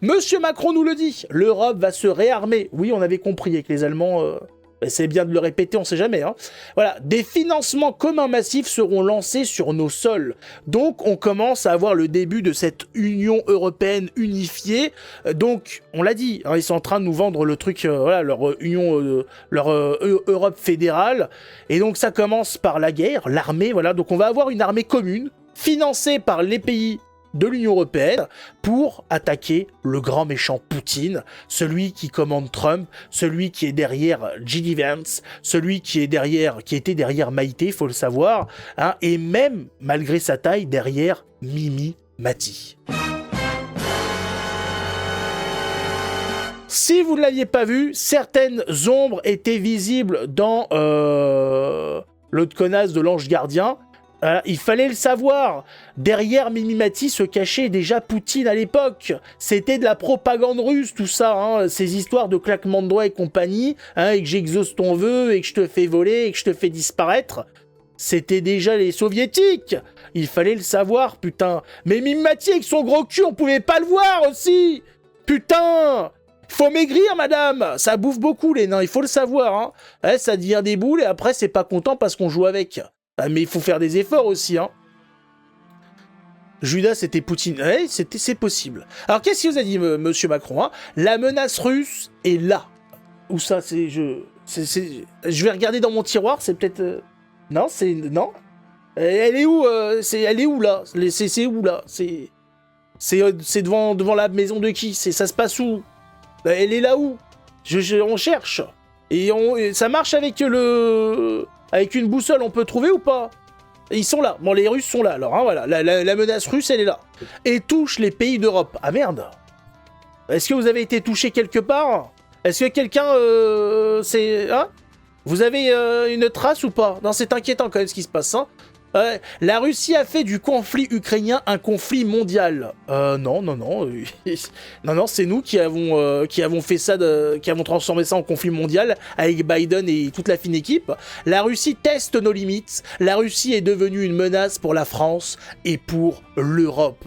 Monsieur Macron nous le dit, l'Europe va se réarmer. Oui, on avait compris avec les Allemands... c'est bien de le répéter, on sait jamais. Hein. Voilà, des financements communs massifs seront lancés sur nos sols. Donc, on commence à avoir le début de cette Union européenne unifiée. Donc, on l'a dit, hein, ils sont en train de nous vendre le truc, voilà, leur Union, leur Europe fédérale. Et donc, ça commence par la guerre, l'armée. Voilà, donc on va avoir une armée commune financée par les pays de l'Union européenne pour attaquer le grand méchant Poutine, celui qui commande Trump, celui qui est derrière J.D. Vance, celui qui était derrière Maïté, il faut le savoir, hein, et même, malgré sa taille, derrière Mimi Mati. Si vous ne l'aviez pas vu, certaines ombres étaient visibles dans l'autre connasse de l'ange gardien. Il fallait le savoir. Derrière Mimimati se cachait déjà Poutine à l'époque. C'était de la propagande russe, tout ça. Hein. Ces histoires de claquement de doigts et compagnie, hein, et que j'exauce ton vœu, et que je te fais voler, et que je te fais disparaître. C'était déjà les soviétiques. Il fallait le savoir, putain. Mais Mimimati avec son gros cul, on pouvait pas le voir aussi. Putain. Faut maigrir, madame. Ça bouffe beaucoup, les nains, il faut le savoir. Hein. Ouais, ça devient des boules, et après, c'est pas content parce qu'on joue avec. Mais il faut faire des efforts aussi, hein. Judas, c'était Poutine. Ouais, c'est possible. Alors, qu'est-ce qu'il vous a dit, monsieur Macron, hein? La menace russe est là. Où ça, je vais regarder dans mon tiroir, c'est peut-être... Non, c'est... Non. Elle est où elle est où, là? C'est où, là? C'est devant la maison de qui? Ça se passe où? Elle est là où? On cherche. Et ça marche avec avec une boussole, on peut trouver ou pas? Ils sont là. Bon, les Russes sont là, alors, hein, voilà. La menace russe, elle est là. Et touche les pays d'Europe. Ah, merde. Est-ce que vous avez été touché quelque part? Est-ce que quelqu'un... Hein? Vous avez une trace ou pas? Non, c'est inquiétant quand même ce qui se passe, hein. La Russie a fait du conflit ukrainien un conflit mondial. Non. Non, c'est nous qui avons fait ça, qui avons transformé ça en conflit mondial avec Biden et toute la fine équipe. La Russie teste nos limites. La Russie est devenue une menace pour la France et pour l'Europe.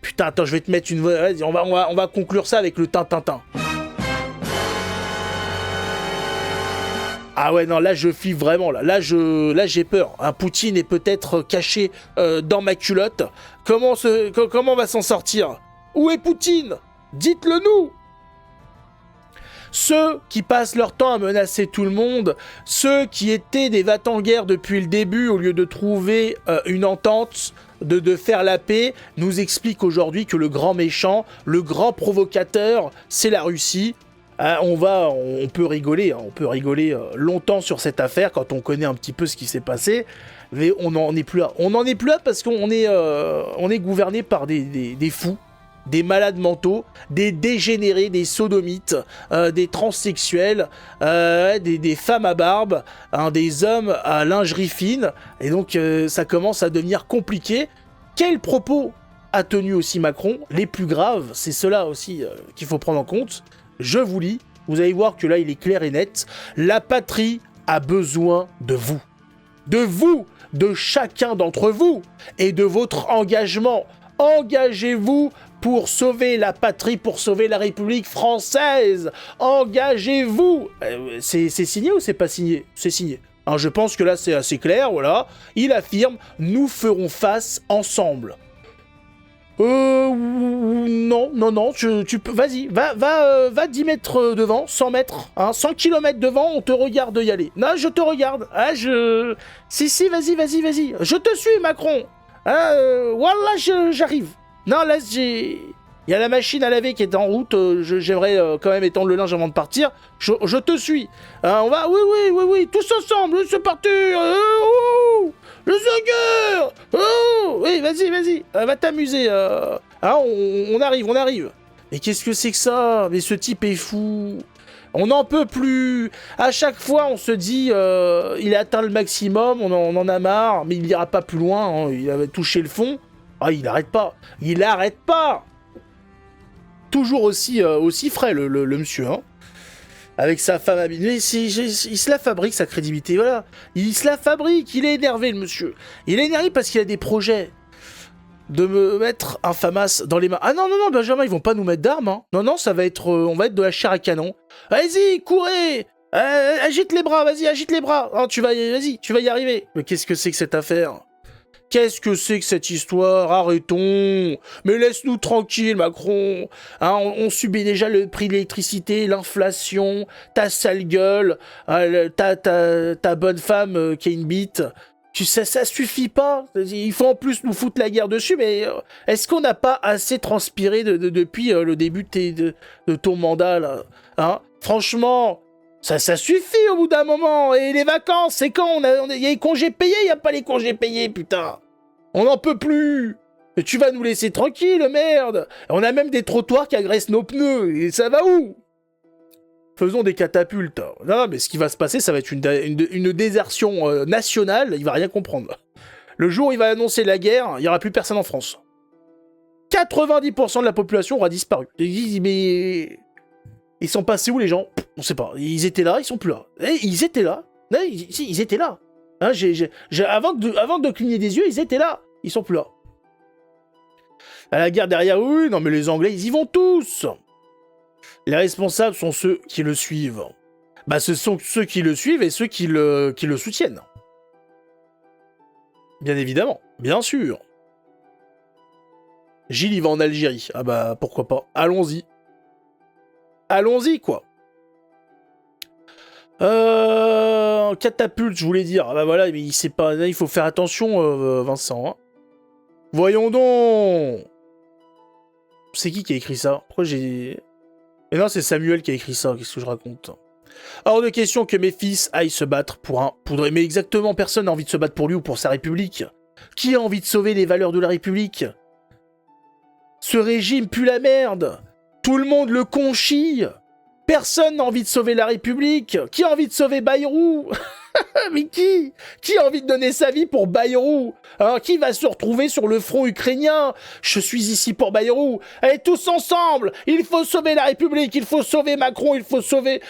Putain, attends, je vais te mettre une... Vas-y, on va conclure ça avec le tintintin. Ah ouais, non, là je flippe vraiment, là j'ai peur. Hein, Poutine est peut-être caché dans ma culotte. Comment on va s'en sortir? Où est Poutine? Dites-le nous. Ceux qui passent leur temps à menacer tout le monde, ceux qui étaient des va-t-en-guerre depuis le début au lieu de trouver une entente, de faire la paix, nous expliquent aujourd'hui que le grand méchant, le grand provocateur, c'est la Russie. On peut rigoler, hein, longtemps sur cette affaire quand on connaît un petit peu ce qui s'est passé, mais on n'en est plus là. On n'en est plus là parce qu'on est gouverné par des fous, des malades mentaux, des dégénérés, des sodomites, des transsexuels, des femmes à barbe, hein, des hommes à lingerie fine, et donc ça commence à devenir compliqué. Quels propos a tenu aussi Macron? Les plus graves, c'est cela aussi qu'il faut prendre en compte. Je vous lis, vous allez voir que là il est clair et net. La patrie a besoin de vous. De vous, de chacun d'entre vous et de votre engagement. Engagez-vous pour sauver la patrie, pour sauver la République française. Engagez-vous. C'est signé ou c'est pas signé? C'est signé. Hein, je pense que là c'est assez clair, voilà. Il affirme, nous ferons face ensemble. Non, tu peux, vas-y, va 10 mètres devant, 100 mètres, hein, 100 km devant, on te regarde y aller. Non, je te regarde, Si, vas-y, je te suis, Macron. Voilà, j'arrive. Non, là, il y a la machine à laver qui est en route, j'aimerais quand même étendre le linge avant de partir. Je te suis. On va, oui, tous ensemble, c'est parti. Le Zucker. Oui, vas-y, va t'amuser. On arrive. Mais qu'est-ce que c'est que ça? Mais ce type est fou. On n'en peut plus. À chaque fois, on se dit, il a atteint le maximum, on en a marre, mais il n'ira pas plus loin. Hein, il avait touché le fond. Ah, il n'arrête pas. Toujours aussi frais, le monsieur, hein. Avec sa femme habillée, il se la fabrique, sa crédibilité, voilà. Il se la fabrique, il est énervé, le monsieur. Il est énervé parce qu'il a des projets. de me mettre un FAMAS dans les mains. Ah non, non, non, Benjamin, ils vont pas nous mettre d'armes. Hein. Non, non, ça va être... on va être de la chair à canon. Allez-y, courez. Agite les bras, vas-y, agite les bras. Oh, vas-y, tu vas y arriver. Mais qu'est-ce que c'est que cette affaire? Qu'est-ce que c'est que cette histoire? Arrêtons. Mais laisse-nous tranquille, Macron. Hein, on subit déjà le prix de l'électricité, l'inflation, ta sale gueule, ta bonne femme qui a une bite. Ça suffit pas. Il faut en plus nous foutre la guerre dessus, mais est-ce qu'on n'a pas assez transpiré depuis le début de ton mandat, là, hein? Franchement, ça suffit au bout d'un moment. Et les vacances, c'est quand il y a les congés payés, il n'y a pas les congés payés, putain. On n'en peut plus. Et tu vas nous laisser tranquille, merde. On a même des trottoirs qui agressent nos pneus. Et ça va où? Faisons des catapultes. Non, mais ce qui va se passer, ça va être une désertion nationale. Il va rien comprendre. Le jour où il va annoncer la guerre, il n'y aura plus personne en France. 90% de la population aura disparu. Mais... Ils sont passés où, les gens? On sait pas. Ils étaient là, ils sont plus là. Ils étaient là. Ils étaient là. Hein, avant de cligner des yeux, ils étaient là. Ils sont plus là. À la guerre derrière, oui, non mais les Anglais, ils y vont tous. Les responsables sont ceux qui le suivent. Bah, ce sont ceux qui le suivent et ceux qui le soutiennent. Bien évidemment, bien sûr. Gilles, il va en Algérie. Ah bah, pourquoi pas. Allons-y. Allons-y, quoi. Catapulte, je voulais dire. Ah bah voilà, mais il sait pas. Il faut faire attention, Vincent. Hein. Voyons donc. C'est qui a écrit ça? Pourquoi j'ai... Mais non, c'est Samuel qui a écrit ça. Qu'est-ce que je raconte? Hors de question que mes fils aillent se battre pour un... Mais exactement, personne n'a envie de se battre pour lui ou pour sa République. Qui a envie de sauver les valeurs de la République? Ce régime pue la merde. Tout le monde le conchit. Personne n'a envie de sauver la République. Qui a envie de sauver Bayrou? Mais qui? Qui a envie de donner sa vie pour Bayrou? Hein, qui va se retrouver sur le front ukrainien? Je suis ici pour Bayrou. Allez, tous ensemble. Il faut sauver la République. Il faut sauver Macron. Il faut sauver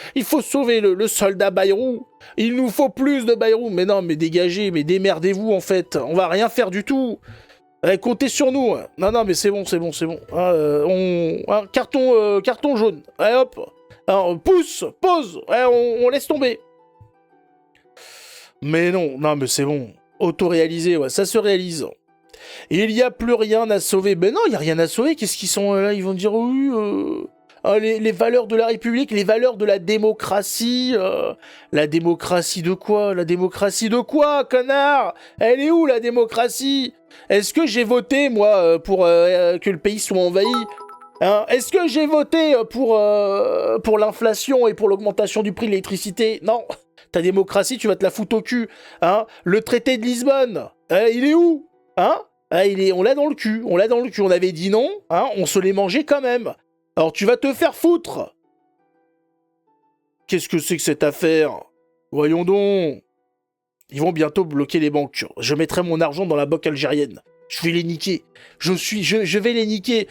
le soldat Bayrou. Il nous faut plus de Bayrou. Mais non, mais dégagez. Mais démerdez-vous, en fait. On va rien faire du tout. Allez, comptez sur nous. Non, non, mais c'est bon. Carton jaune. Allez, hop. Alors, pousse, pause. Allez, on laisse tomber. Mais non, mais c'est bon. Auto-réalisé, ouais, ça se réalise. Il n'y a plus rien à sauver. Ben non, il n'y a rien à sauver. Qu'est-ce qu'ils sont là? Ils vont dire, oui, les valeurs de la République, les valeurs de la démocratie. La démocratie de quoi? La démocratie de quoi, connard? Elle est où, la démocratie? Est-ce que j'ai voté, moi, pour que le pays soit envahi? Hein? Est-ce que j'ai voté pour l'inflation et pour l'augmentation du prix de l'électricité? Non. Ta démocratie, tu vas te la foutre au cul. Hein? Le traité de Lisbonne, il est où? Hein? On l'a dans le cul. On avait dit non, hein? On se l'est mangé quand même. Alors tu vas te faire foutre. Qu'est-ce que c'est que cette affaire? Voyons donc. Ils vont bientôt bloquer les banques. Je mettrai mon argent dans la banque algérienne. Je vais les niquer. Je vais les niquer.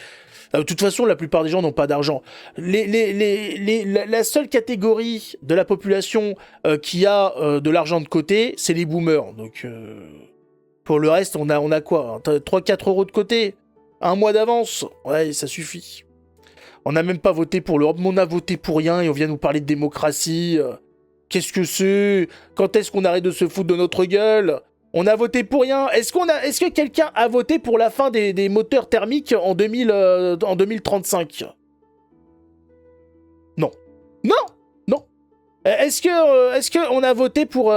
De toute façon, la plupart des gens n'ont pas d'argent. La seule catégorie de la population qui a de l'argent de côté, c'est les boomers. Donc, pour le reste, on a quoi? 3-4 euros de côté? Un mois d'avance? Ouais, ça suffit. On n'a même pas voté pour l'Europe, mais on a voté pour rien et on vient nous parler de démocratie. Qu'est-ce que c'est? Quand est-ce qu'on arrête de se foutre de notre gueule? On a voté pour rien. Est-ce que quelqu'un a voté pour la fin des moteurs thermiques en 2035? Non. Non. Est-ce que on a voté pour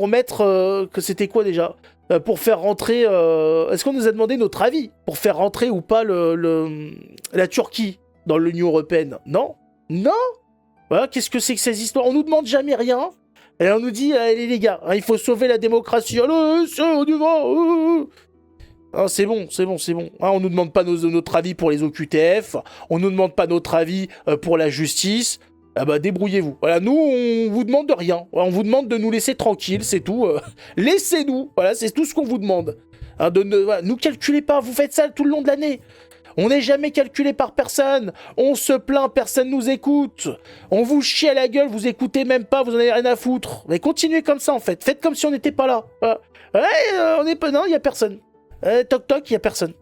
mettre que c'était quoi déjà? Pour faire rentrer. Est-ce qu'on nous a demandé notre avis pour faire rentrer ou pas la Turquie dans l'Union européenne? Non. Voilà. Qu'est-ce que c'est que ces histoires? On nous demande jamais rien. Et on nous dit, allez les gars, hein, il faut sauver la démocratie. Allez, on y va. Ah, c'est bon. Hein, on nous demande pas notre avis pour les OQTF. On nous demande pas notre avis pour la justice. Ah bah débrouillez-vous. Voilà, nous, on vous demande de rien. On vous demande de nous laisser tranquilles, c'est tout. Laissez-nous. Voilà, c'est tout ce qu'on vous demande. Hein, voilà, nous calculez pas, vous faites ça tout le long de l'année. On n'est jamais calculé par personne. On se plaint, personne nous écoute. On vous chie à la gueule, vous écoutez même pas, vous en avez rien à foutre. Mais continuez comme ça en fait. Faites comme si on n'était pas là. Voilà. Ouais, on n'est pas... Non, il y a personne. Toc toc, il y a personne.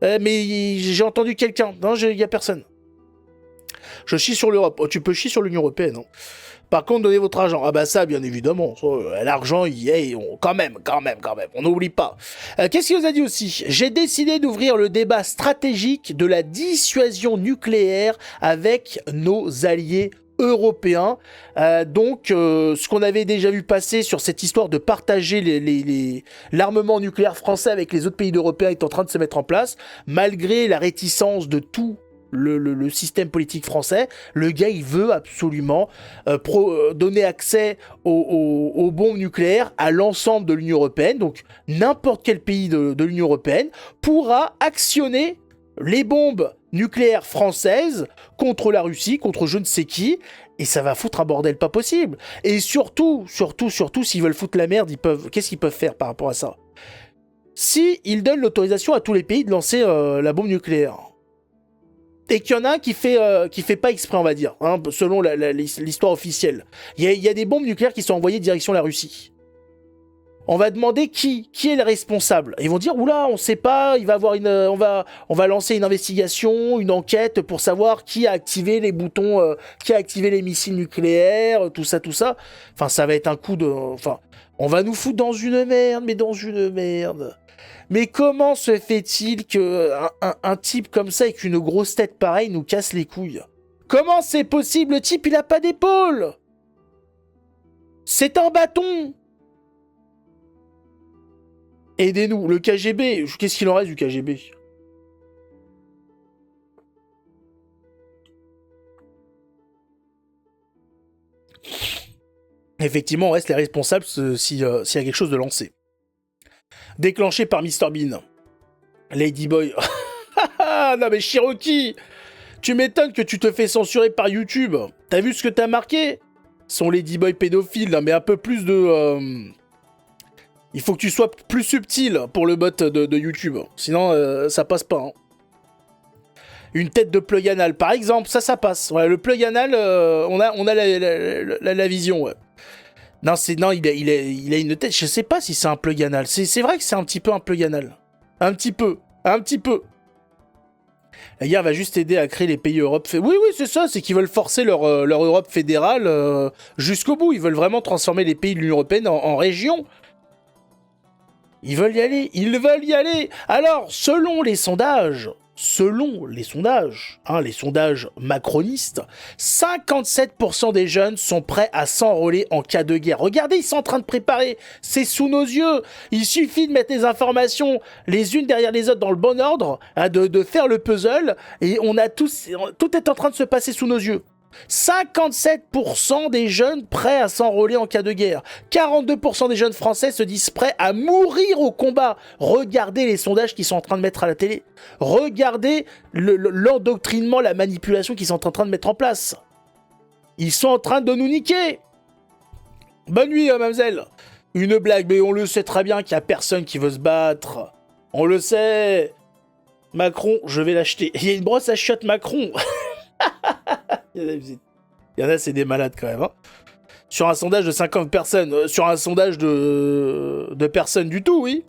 Mais j'ai entendu quelqu'un. Non, il y a personne. Je chie sur l'Europe. Oh, tu peux chier sur l'Union Européenne, non? Par contre, donnez votre argent. Ah bah ça, bien évidemment. L'argent, quand même. On n'oublie pas. Qu'est-ce qu'il nous a dit aussi? J'ai décidé d'ouvrir le débat stratégique de la dissuasion nucléaire avec nos alliés européens. Donc, ce qu'on avait déjà vu passer sur cette histoire de partager l'armement nucléaire français avec les autres pays européens est en train de se mettre en place, malgré la réticence de tout le système politique français. Le gars, il veut absolument donner accès aux bombes nucléaires à l'ensemble de l'Union européenne. Donc, n'importe quel pays de l'Union européenne pourra actionner les bombes nucléaires françaises contre la Russie, contre je ne sais qui, et ça va foutre un bordel pas possible. Et surtout, s'ils veulent foutre la merde, qu'est-ce qu'ils peuvent faire par rapport à ça? Si ils donnent l'autorisation à tous les pays de lancer la bombe nucléaire, et qu'il y en a un qui fait pas exprès, on va dire, hein, selon l'histoire officielle. Il y a des bombes nucléaires qui sont envoyées direction la Russie. On va demander qui est le responsable. Ils vont dire, oula, on sait pas, on va lancer une investigation, une enquête pour savoir qui a activé les boutons, qui a activé les missiles nucléaires, tout ça. Enfin, ça va être un coup de... Enfin, on va nous foutre dans une merde, mais dans une merde. Mais comment se fait-il qu'un type comme ça, avec une grosse tête pareille, nous casse les couilles? Comment c'est possible? Le type, il a pas d'épaule! C'est un bâton! Aidez-nous, le KGB, qu'est-ce qu'il en reste du KGB? Effectivement, on reste les responsables s'il y a quelque chose de lancé. Déclenché par Mr Bean. Ladyboy. Non mais Cherokee, tu m'étonnes que tu te fais censurer par YouTube. T'as vu ce que t'as marqué? Son Ladyboy pédophile, mais un peu plus de... Il faut que tu sois plus subtil pour le bot de YouTube. Sinon, ça passe pas. Hein. Une tête de plug anal, par exemple, ça passe. Ouais, le plug anal, on a la vision, ouais. Non, il a une tête, je sais pas si c'est un plug anal. C'est vrai que c'est un petit peu un plug anal. Un petit peu. La guerre va juste aider à créer les pays Europe. Oui, c'est ça, c'est qu'ils veulent forcer leur Europe fédérale jusqu'au bout. Ils veulent vraiment transformer les pays de l'Union européenne en régions. Ils veulent y aller. Alors, selon les sondages, les sondages macronistes, 57% des jeunes sont prêts à s'enrôler en cas de guerre. Regardez, ils sont en train de préparer, c'est sous nos yeux. Il suffit de mettre les informations les unes derrière les autres dans le bon ordre, hein, de faire le puzzle, et tout est en train de se passer sous nos yeux. 57% des jeunes prêts à s'enrôler en cas de guerre. 42% des jeunes français se disent prêts à mourir au combat. Regardez les sondages qu'ils sont en train de mettre à la télé. Regardez l'endoctrinement, la manipulation qu'ils sont en train de mettre en place. Ils sont en train de nous niquer. Bonne nuit, mademoiselle. Une blague, mais on le sait très bien qu'il n'y a personne qui veut se battre. On le sait. Macron, je vais l'acheter. Il y a une brosse à chiottes Macron. Il y en a, c'est des malades quand même. Hein. Sur un sondage de 50 personnes, sur un sondage de personnes du tout, oui.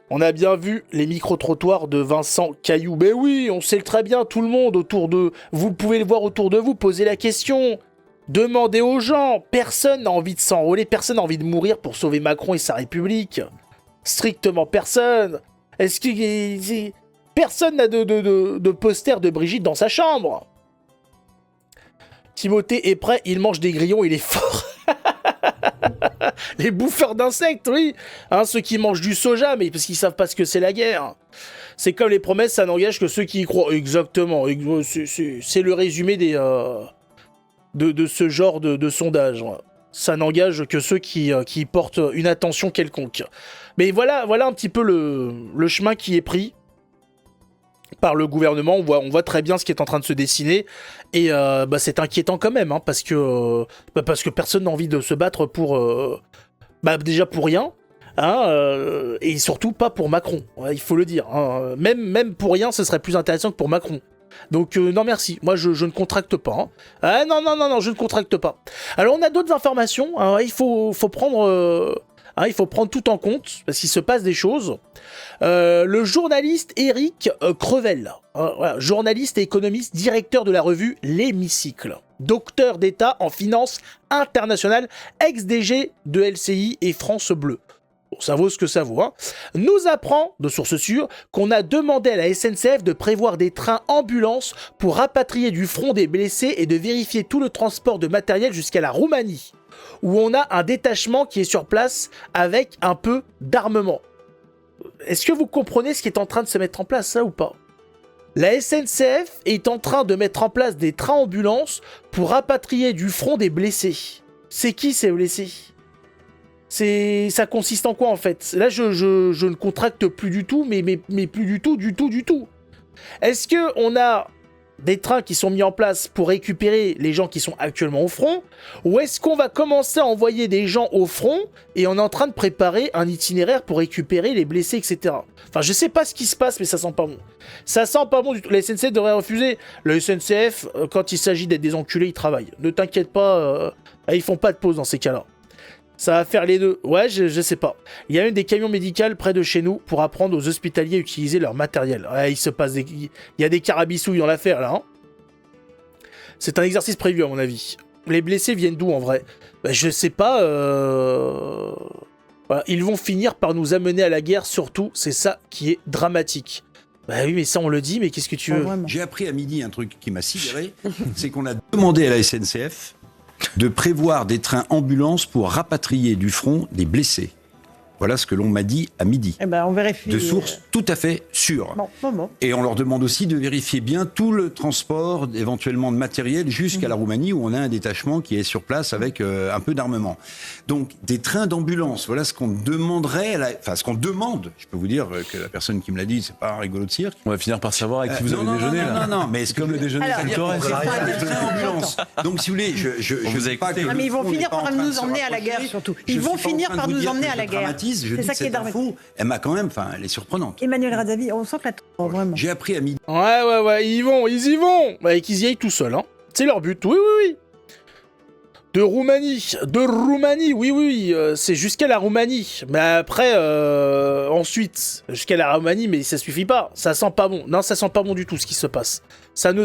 On a bien vu les micro-trottoirs de Vincent Caillou. Ben oui, on sait très bien, tout le monde autour de... Vous pouvez le voir autour de vous, posez la question. Demandez aux gens. Personne n'a envie de s'enrôler, personne n'a envie de mourir pour sauver Macron et sa République. Strictement personne. Est-ce que... Personne n'a de poster de Brigitte dans sa chambre. Timothée est prêt, il mange des grillons, il est fort. Les bouffeurs d'insectes, oui. Hein, ceux qui mangent du soja, mais parce qu'ils savent pas ce que c'est la guerre. C'est comme les promesses, ça n'engage que ceux qui y croient. Exactement. C'est le résumé de ce genre de sondage. Ça n'engage que ceux qui portent une attention quelconque. Mais voilà un petit peu le chemin qui est pris par le gouvernement. On voit très bien ce qui est en train de se dessiner, et c'est inquiétant quand même, hein, parce que personne n'a envie de se battre pour déjà pour rien, hein, et surtout pas pour Macron, il faut le dire, hein. Même pour rien, ce serait plus intéressant que pour Macron. Donc non merci, moi je ne contracte pas. Hein. Ah non, je ne contracte pas. Alors on a d'autres informations, hein. Il faut prendre Hein, il faut prendre tout en compte, parce qu'il se passe des choses. Le journaliste Éric Crevel, voilà, journaliste et économiste, directeur de la revue L'Hémicycle, docteur d'État en finance internationale, ex-DG de LCI et France Bleu. Bon, ça vaut ce que ça vaut. Hein. Nous apprend, de sources sûres, qu'on a demandé à la SNCF de prévoir des trains ambulances pour rapatrier du front des blessés et de vérifier tout le transport de matériel jusqu'à la Roumanie, où on a un détachement qui est sur place avec un peu d'armement. Est-ce que vous comprenez ce qui est en train de se mettre en place, ça ou pas ? La SNCF est en train de mettre en place des trains ambulances pour rapatrier du front des blessés. C'est qui ces blessés ? Ça consiste en quoi en fait ? Là je ne contracte plus du tout, mais plus du tout. Est-ce que on a des trains qui sont mis en place pour récupérer les gens qui sont actuellement au front, ou est-ce qu'on va commencer à envoyer des gens au front et on est en train de préparer un itinéraire pour récupérer les blessés, etc. Enfin, je sais pas ce qui se passe, mais ça sent pas bon. Ça sent pas bon du tout. La SNCF devrait refuser. Le SNCF, quand il s'agit d'être des enculés, ils travaillent. Ne t'inquiète pas, ils font pas de pause dans ces cas-là. Ça va faire les deux. Ouais, je sais pas. Il y a une des camions médicaux près de chez nous pour apprendre aux hospitaliers à utiliser leur matériel. Ouais, il y a des carabissouilles dans l'affaire, là. Hein. C'est un exercice prévu, à mon avis. Les blessés viennent d'où, en vrai ? Je sais pas. Voilà. Ils vont finir par nous amener à la guerre, surtout. C'est ça qui est dramatique. Bah oui, mais ça, on le dit, mais qu'est-ce que tu veux ? J'ai appris à midi un truc qui m'a sidéré. C'est qu'on a demandé à la SNCF de prévoir des trains ambulances pour rapatrier du front des blessés. Voilà ce que l'on m'a dit à midi. Eh ben, on vérifie. De sources tout à fait sûres. Bon. Et on leur demande aussi de vérifier bien tout le transport, éventuellement de matériel, jusqu'à la Roumanie, où on a un détachement qui est sur place avec un peu d'armement. Donc, des trains d'ambulance, voilà ce qu'on demanderait, enfin, ce qu'on demande. Je peux vous dire que la personne qui me l'a dit, c'est pas un rigolo de cirque. On va finir par savoir avec qui vous avez déjeuné. Non, mais est-ce que comme le déjeuner c'est Torres. des trains d'ambulance. Donc, si vous voulez, je vous ai dis pas que écouté. Ah, mais ils vont finir par nous emmener à la guerre, surtout. Ils vont finir par nous emmener à la guerre. C'est ça qui est dramatique. Elle m'a quand même, enfin, elle est surprenante. Emmanuel Radavi, on sent que la vraiment. J'ai appris à midi. Ouais, ils y vont. Bah, et qu'ils y aillent tout seuls, hein. C'est leur but, oui. De Roumanie, oui, c'est jusqu'à la Roumanie. Mais après, ensuite, jusqu'à la Roumanie, mais ça suffit pas. Ça sent pas bon. Non, ça sent pas bon du tout ce qui se passe. Ça ne